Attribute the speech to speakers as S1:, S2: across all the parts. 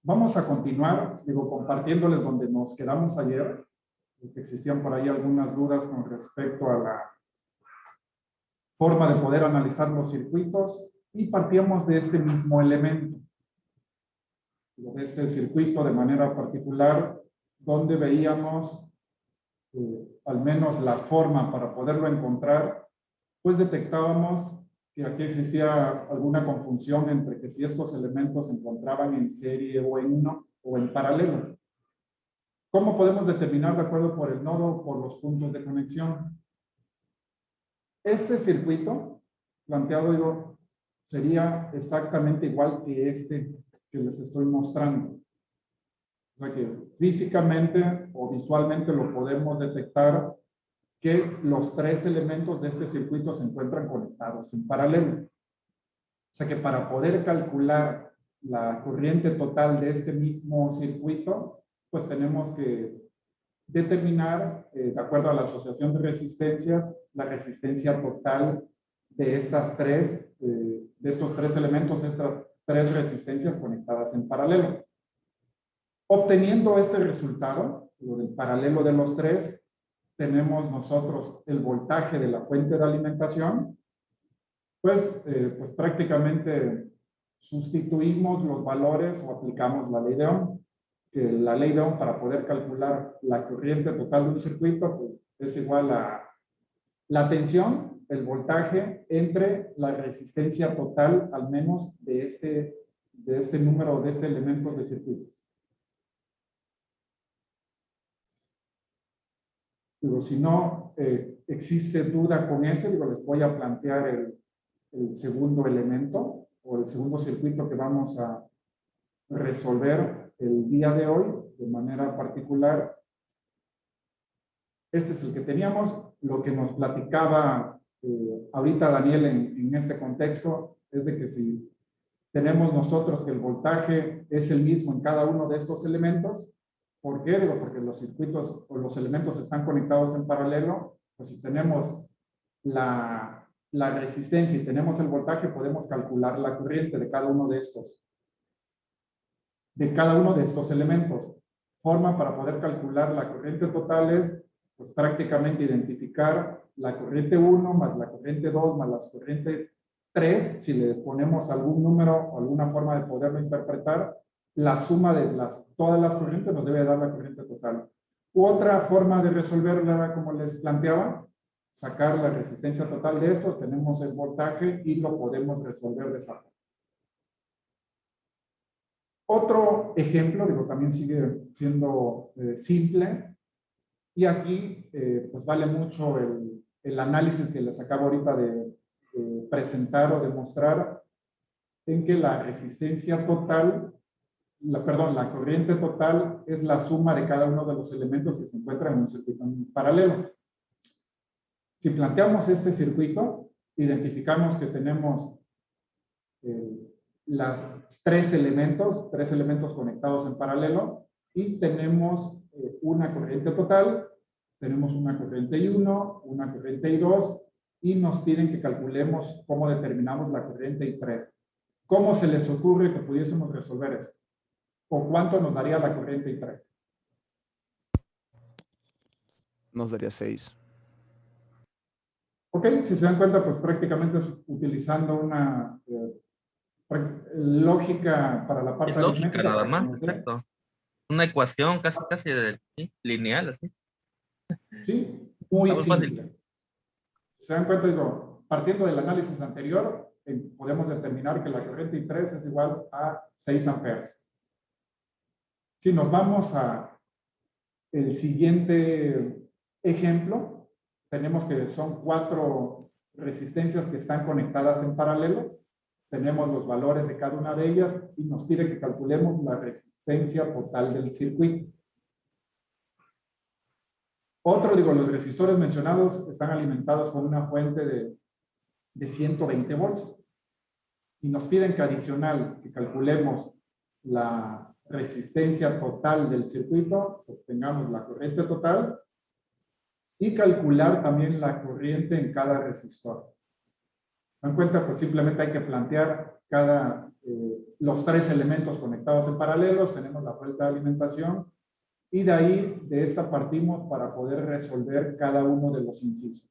S1: Vamos a continuar, compartiéndoles donde nos quedamos ayer, porque existían por ahí algunas dudas con respecto a la forma de poder analizar los circuitos y partíamos de este mismo elemento, de este circuito de manera particular, donde veíamos al menos la forma para poderlo encontrar, pues detectábamos que aquí existía alguna confusión entre que si estos elementos se encontraban en serie o en uno o en paralelo. ¿Cómo podemos determinar de acuerdo por el nodo o por los puntos de conexión? Este circuito planteado, sería exactamente igual que este que les estoy mostrando. O sea que físicamente o visualmente lo podemos detectar que los tres elementos de este circuito se encuentran conectados en paralelo. O sea que para poder calcular la corriente total de este mismo circuito, pues tenemos que determinar, de acuerdo a la asociación de resistencias, la resistencia total de estos tres elementos, estas tres resistencias conectadas en paralelo. Obteniendo este resultado, lo del paralelo de los tres, tenemos nosotros el voltaje de la fuente de alimentación, pues prácticamente sustituimos los valores o aplicamos la ley de Ohm, que la ley de Ohm para poder calcular la corriente total de un circuito pues, es igual a la tensión, el voltaje, entre la resistencia total, al menos de este número, de este elemento de circuito. Digo, si no existe duda con ese, les voy a plantear el segundo elemento o el segundo circuito que vamos a resolver el día de hoy de manera particular. Este es el que teníamos. Lo que nos platicaba ahorita Daniel en este contexto es de que si tenemos nosotros que el voltaje es el mismo en cada uno de estos elementos, ¿por qué? Digo, porque los circuitos o los elementos están conectados en paralelo, pues si tenemos la resistencia y tenemos el voltaje, podemos calcular la corriente de cada uno de estos elementos. Forma para poder calcular la corriente total es, pues prácticamente identificar la corriente 1 más la corriente 2 más la corriente 3, si le ponemos algún número o alguna forma de poderlo interpretar, la suma de todas las corrientes nos debe dar la corriente total. Otra forma de resolverla, como les planteaba, sacar la resistencia total de estos, tenemos el voltaje y lo podemos resolver de esa forma. Otro ejemplo, también sigue siendo simple, y aquí pues vale mucho el análisis que les acabo ahorita de presentar o demostrar, en que la resistencia total, la corriente total es la suma de cada uno de los elementos que se encuentran en un circuito en paralelo. Si planteamos este circuito, identificamos que tenemos tres elementos conectados en paralelo, y tenemos una corriente total, tenemos una corriente I1, una corriente I2, y nos piden que calculemos cómo determinamos la corriente I3. ¿Cómo se les ocurre que pudiésemos resolver esto? ¿O cuánto nos daría la corriente I3?
S2: Nos daría 6.
S1: Ok, si se dan cuenta, pues prácticamente utilizando una lógica para la parte
S3: es lógica nada más,
S1: exacto.
S3: Una ecuación casi ¿sí? Lineal, así.
S1: Sí, muy simple.
S3: Fácil.
S1: Se dan cuenta, partiendo del análisis anterior, podemos determinar que la corriente I3 es igual a 6 amperes. Si nos vamos a el siguiente ejemplo, tenemos que son 4 resistencias que están conectadas en paralelo. Tenemos los valores de cada una de ellas y nos pide que calculemos la resistencia total del circuito. Los resistores mencionados están alimentados con una fuente de 120 volts. Y nos piden que adicional, que calculemos la resistencia total del circuito, obtengamos la corriente total, y calcular también la corriente en cada resistor. ¿Se dan cuenta? Pues simplemente hay que plantear cada los tres elementos conectados en paralelos, tenemos la fuente de alimentación y de ahí, de esta partimos para poder resolver cada uno de los incisos.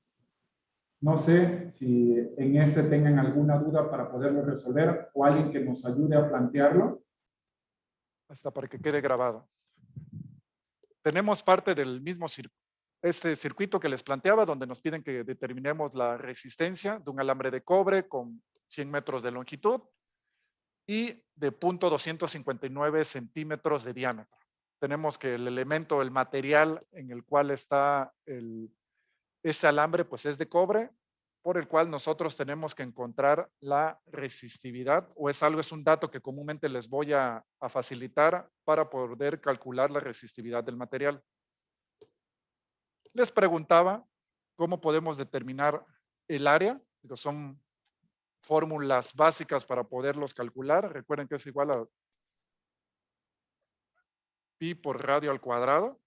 S1: No sé si en ese tengan alguna duda para poderlo resolver o alguien que nos ayude a plantearlo.
S4: Hasta para que quede grabado. Tenemos parte del mismo circuito que les planteaba, donde nos piden que determinemos la resistencia de un alambre de cobre con 100 metros de longitud y de 0.259 centímetros de diámetro. Tenemos que el elemento, el material en el cual está ese alambre, pues es de cobre, por el cual nosotros tenemos que encontrar la resistividad, o es un dato que comúnmente les voy a facilitar para poder calcular la resistividad del material. Les preguntaba cómo podemos determinar el área, son fórmulas básicas para poderlos calcular. Recuerden que es igual a pi por radio al cuadrado.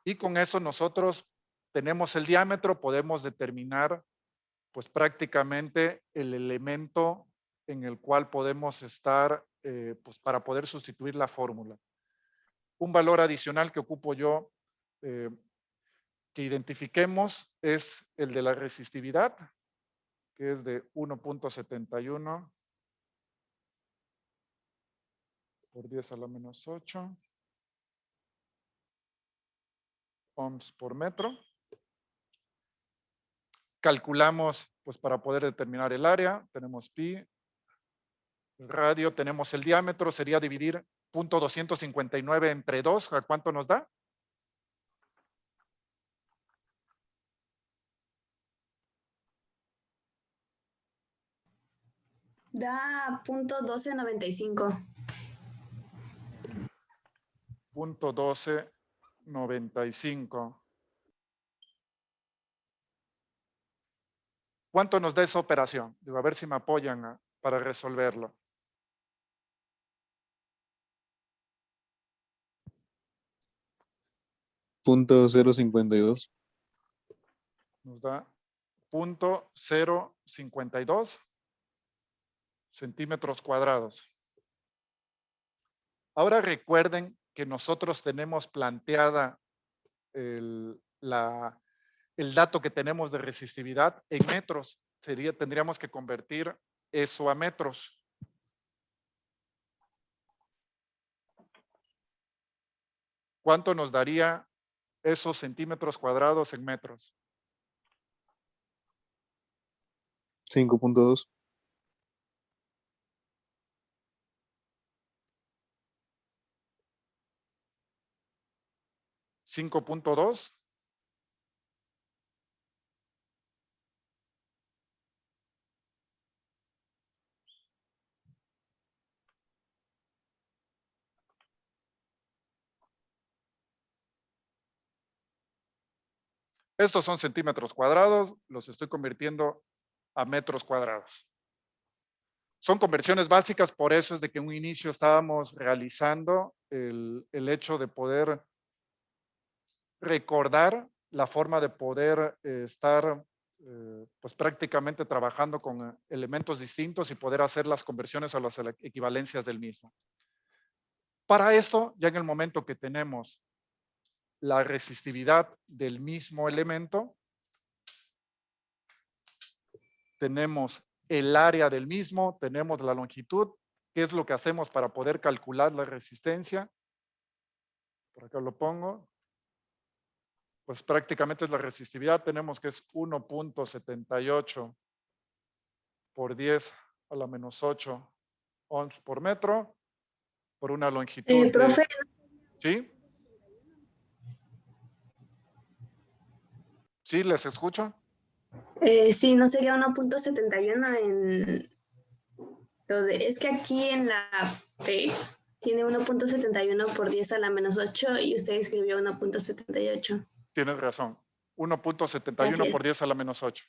S4: Y con eso nosotros tenemos el diámetro, podemos determinar pues prácticamente el elemento en el cual podemos estar pues para poder sustituir la fórmula. Un valor adicional que ocupo yo que identifiquemos es el de la resistividad, que es de 1.71 por 10 a la menos 8 ohms por metro. Calculamos, pues para poder determinar el área, tenemos pi, el radio, tenemos el diámetro, sería dividir 0.259 entre 2, ¿a cuánto nos da?
S5: Da 0.1295.
S4: 0.1295. ¿Cuánto nos da esa operación? Digo, a ver si me apoyan para resolverlo.
S2: .052.
S4: Nos da 0.052 centímetros cuadrados. Ahora recuerden que nosotros tenemos planteada el dato que tenemos de resistividad en metros. Tendríamos que convertir eso a metros. ¿Cuánto nos daría esos centímetros cuadrados en metros?
S2: 5.2.
S4: 5.2. Estos son centímetros cuadrados, los estoy convirtiendo a metros cuadrados. Son conversiones básicas, por eso es de que en un inicio estábamos realizando el hecho de poder recordar la forma de poder estar pues prácticamente trabajando con elementos distintos y poder hacer las conversiones a las equivalencias del mismo. Para esto, ya en el momento que tenemos la resistividad del mismo elemento, tenemos el área del mismo, tenemos la longitud, ¿qué es lo que hacemos para poder calcular la resistencia? Por acá lo pongo. Pues prácticamente es la resistividad, tenemos que es 1.78 por 10 a la menos 8 ohms por metro, por una longitud
S5: Profe,
S4: de... ¿Sí? ¿Sí? ¿Les escucho?
S5: sí, no sería 1.71 en es que aquí en la P tiene 1.71 por 10 a la menos 8 y usted escribió 1.78.
S4: Tienes razón. 1.71
S5: Así
S4: por
S5: es.
S4: 10 a la menos 8.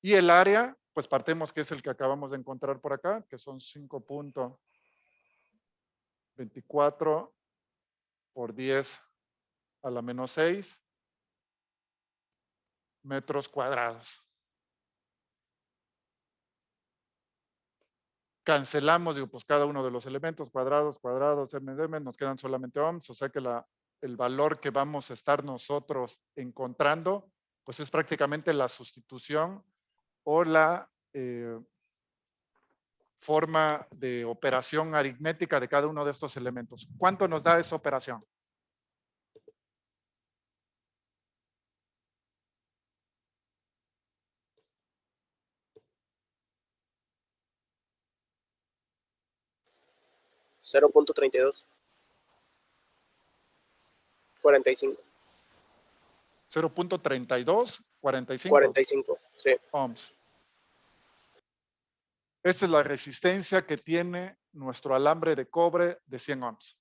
S4: Y el área, pues partemos que es el que acabamos de encontrar por acá, que son 5.24 por 10 a la menos 6 metros cuadrados. cancelamos, digo, pues cada uno de los elementos, cuadrados, m, nos quedan solamente ohms, o sea que el valor que vamos a estar nosotros encontrando, pues es prácticamente la sustitución o la forma de operación aritmética de cada uno de estos elementos. ¿Cuánto nos da esa operación?
S6: $0.32. 45.
S4: 0.3245
S6: 45, sí.
S4: ohms. Esta es la resistencia que tiene nuestro alambre de cobre de 100 ohms.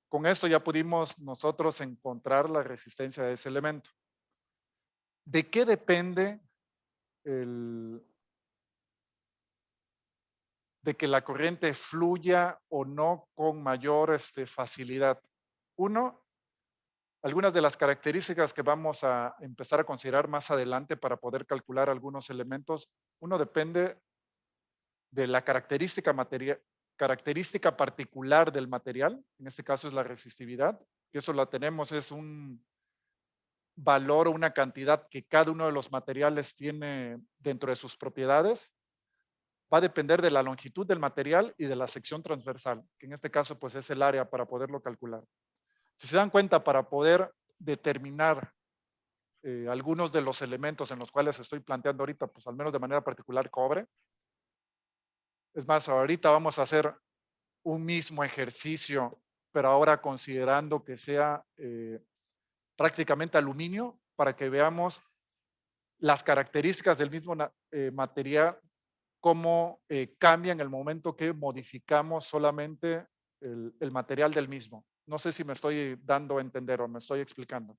S4: Con esto ya pudimos nosotros encontrar la resistencia de ese elemento. ¿De qué depende de que la corriente fluya o no con mayor facilidad? Uno, algunas de las características que vamos a empezar a considerar más adelante para poder calcular algunos elementos. Uno depende de la característica particular del material, en este caso es la resistividad, que eso la tenemos, es un valor o una cantidad que cada uno de los materiales tiene dentro de sus propiedades. Va a depender de la longitud del material y de la sección transversal, que en este caso pues es el área para poderlo calcular. Si se dan cuenta, para poder determinar algunos de los elementos en los cuales estoy planteando ahorita, pues al menos de manera particular cobre. Es más, ahorita vamos a hacer un mismo ejercicio, pero ahora considerando que sea prácticamente aluminio, para que veamos las características del mismo material, cómo cambia en el momento que modificamos solamente el material del mismo. No sé si me estoy dando a entender o me estoy explicando.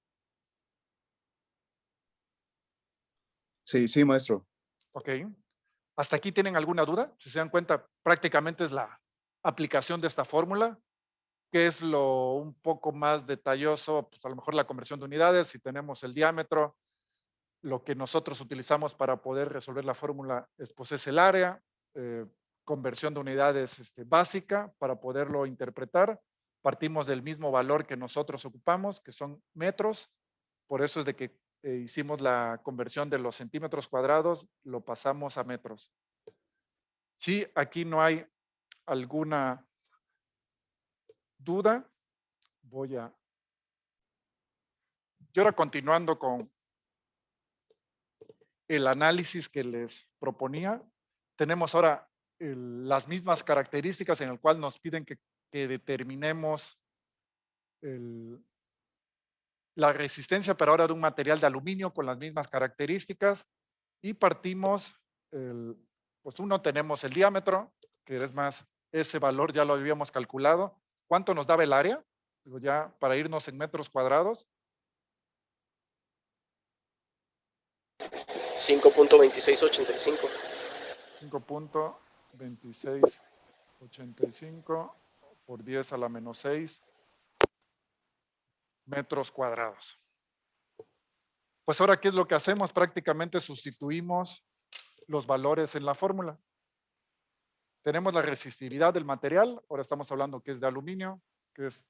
S2: Sí, sí, maestro.
S4: Ok. ¿Hasta aquí tienen alguna duda? Si se dan cuenta, prácticamente es la aplicación de esta fórmula, que es lo un poco más detalloso, pues a lo mejor la conversión de unidades, si tenemos el diámetro, lo que nosotros utilizamos para poder resolver la fórmula pues es el área, conversión de unidades básica para poderlo interpretar. Partimos del mismo valor que nosotros ocupamos, que son metros, por eso es de que hicimos la conversión de los centímetros cuadrados, lo pasamos a metros. Si aquí no hay alguna duda, y ahora continuando con el análisis que les proponía, tenemos ahora las mismas características en el cual nos piden que determinemos la resistencia, pero ahora de un material de aluminio con las mismas características, y partimos, pues uno tenemos el diámetro, que es más, ese valor ya lo habíamos calculado. ¿Cuánto nos daba el área? Digo, ya para irnos en metros cuadrados.
S6: 5.2685.
S4: 5.2685 por 10 a la menos 6 metros cuadrados. Pues ahora, ¿qué es lo que hacemos? Prácticamente sustituimos los valores en la fórmula. Tenemos la resistividad del material, ahora estamos hablando que es de aluminio, que es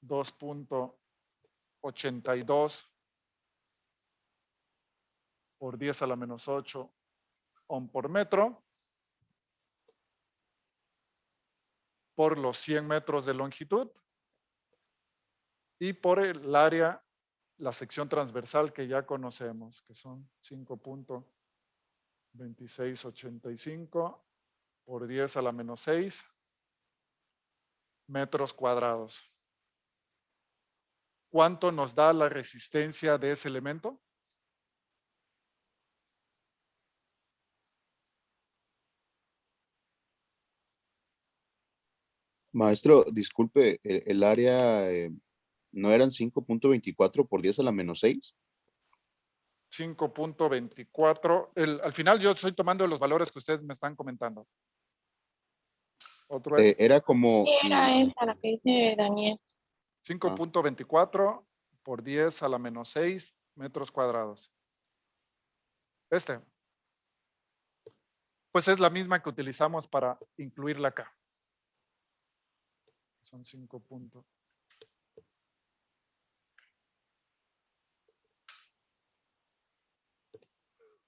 S4: 2.82 por 10 a la menos 8 ohm por metro, por los 100 metros de longitud, y por el área, la sección transversal que ya conocemos, que son 5.2685 por 10 a la menos 6 metros cuadrados. ¿Cuánto nos da la resistencia de ese elemento?
S7: Maestro, disculpe, el área no eran 5.24 por 10 a la menos 6.
S4: 5.24. Al final yo estoy tomando los valores que ustedes me están comentando. Otro es
S7: Era como...
S8: Era esa la que dice Daniel.
S4: 5.24 por 10 a la menos 6 metros cuadrados. pues es la misma que utilizamos para incluirla acá. Son 5 puntos.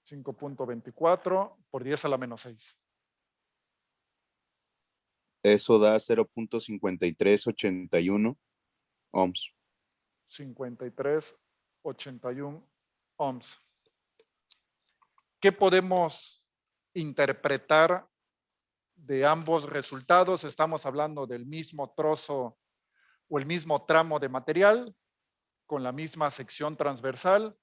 S4: .24 por 10 a la menos 6.
S7: Eso da 0.5381 ohms.
S4: 5381 ohms. ¿Qué podemos interpretar de ambos resultados? Estamos hablando del mismo trozo o el mismo tramo de material con la misma sección transversal,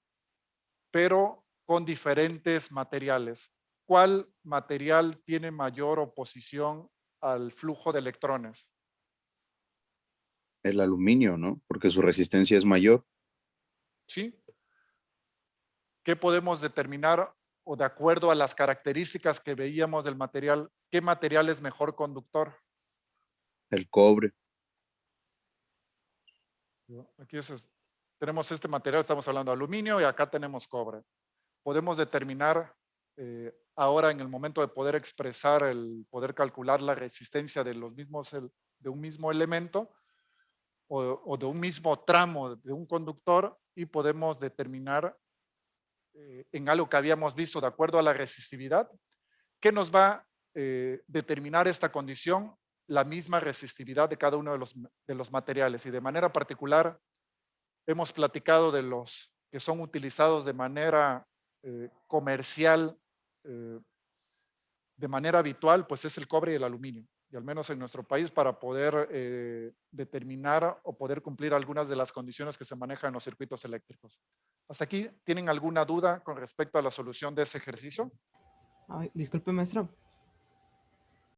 S4: pero con diferentes materiales. ¿Cuál material tiene mayor oposición al flujo de electrones?
S7: El aluminio, ¿no? Porque su resistencia es mayor.
S4: ¿Sí? ¿Qué podemos determinar o de acuerdo a las características que veíamos del material, qué material es mejor conductor?
S7: El cobre.
S4: Aquí tenemos este material, estamos hablando de aluminio y acá tenemos cobre. Podemos determinar ahora en el momento de poder expresar, poder calcular la resistencia de los mismos, de un mismo elemento o de un mismo tramo de un conductor, y podemos determinar en algo que habíamos visto de acuerdo a la resistividad, ¿qué nos va a determinar esta condición? La misma resistividad de cada uno de los materiales, y de manera particular hemos platicado de los que son utilizados de manera comercial, de manera habitual, pues es el cobre y el aluminio, y al menos en nuestro país, para poder determinar o poder cumplir algunas de las condiciones que se manejan en los circuitos eléctricos. ¿Hasta aquí tienen alguna duda con respecto a la solución de ese ejercicio?
S9: Ay, disculpe, maestro.